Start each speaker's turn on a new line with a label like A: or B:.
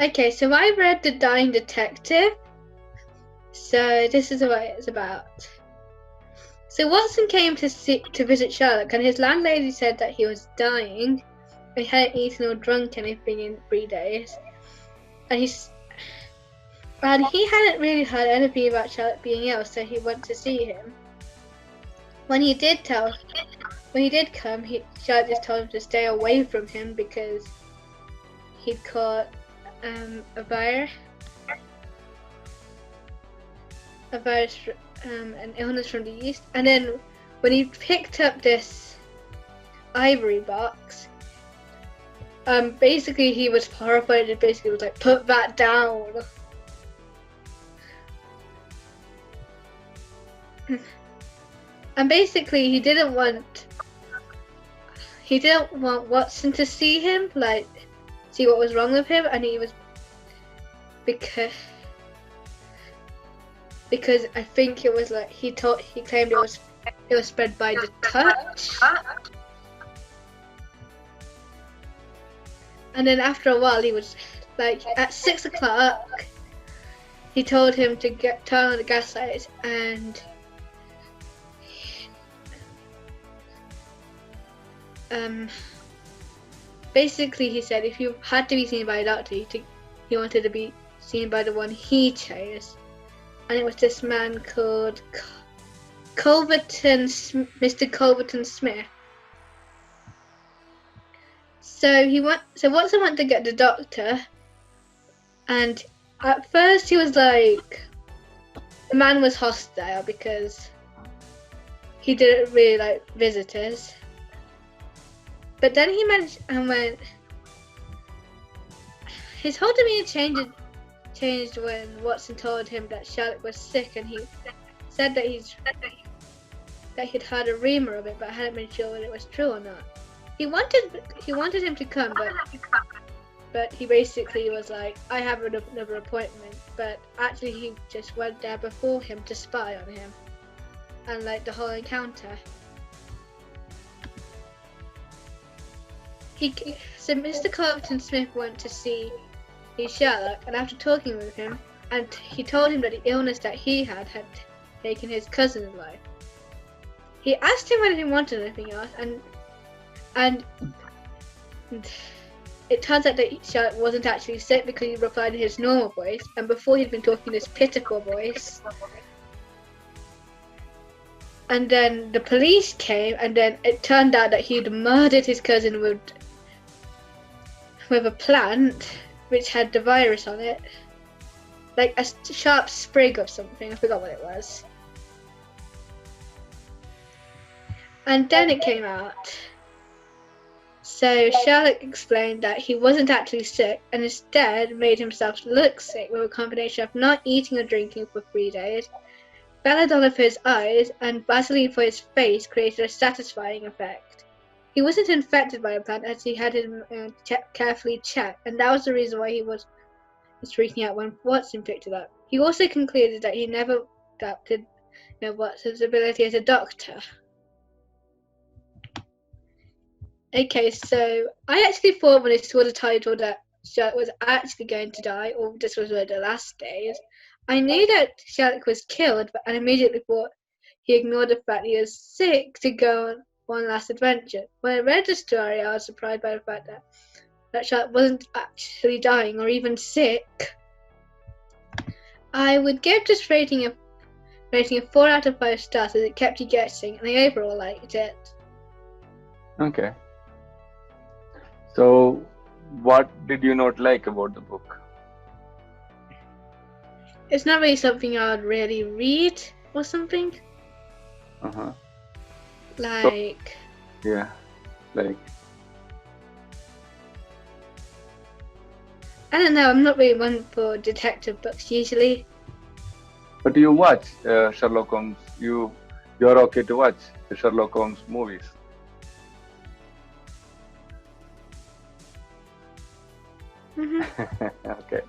A: Okay, so I read The Dying Detective. So this is what it's about. So Watson came to visit Sherlock, and his landlady said that he was dying. He hadn't eaten or drunk anything in 3 days, and he hadn't really heard anything about Sherlock being ill, so he went to see him. When he did come, Sherlock just told him to stay away from him because he'd caught a virus, an illness from the East. And then when he picked up this ivory box, basically he was horrified and basically was like, put that down. And basically he didn't want Watson to see him, like see what was wrong with him, and he was because I think it was like he claimed it was spread by the touch. And then after a while he was like at 6 o'clock he told him to turn on the gas lights, and basically he said if you had to be seen by a doctor, he wanted to be seen by the one he chose, and it was this man called Mr. Culverton Smith. So Watson went to get the doctor, and at first he was like, the man was hostile because he didn't really like visitors. But then he went. His whole demeanor changed when Watson told him that Sherlock was sick, and he said that he'd heard a rumor of it, but hadn't been sure whether it was true or not. He wanted him to come, but he basically was like, I have another appointment. But actually, he just went there before him to spy on him, and like the whole encounter. So Mr. Culverton Smith went to see Sherlock, and after talking with him, and he told him that the illness that he had taken his cousin's life. He asked him whether he wanted anything else, and it turns out that Sherlock wasn't actually sick because he replied in his normal voice, and before he'd been talking in this pitiful voice. And then the police came, and then it turned out that he'd murdered his cousin with a plant which had the virus on it, like a sharp sprig of something. I forgot what it was. And then it came out. So Sherlock explained that he wasn't actually sick, and instead made himself look sick with a combination of not eating or drinking for 3 days, belladonna for his eyes, and Vaseline for his face created a satisfying effect. He wasn't infected by the plant, as he had him carefully checked, and that was the reason why he was freaking out when Watson picked it up. He also concluded that he never doubted Watson's ability as a doctor. Okay, so I actually thought when I saw the title that Sherlock was actually going to die, or this was one of the last days. I knew that Sherlock was killed, and immediately thought he ignored the fact he was sick to go on one last adventure. When I read the story, I was surprised by the fact that Sherlock wasn't actually dying or even sick. I would give this rating a 4 out of 5 stars, as it kept you guessing, and I overall liked it.
B: Okay. So, what did you not like about the book?
A: It's not really something I would really read or something. Like.
B: So, yeah, like.
A: I don't know. I'm not really one for detective books usually.
B: But you watch Sherlock Holmes. You're okay to watch the Sherlock Holmes movies.
A: Mm-hmm.
B: Okay.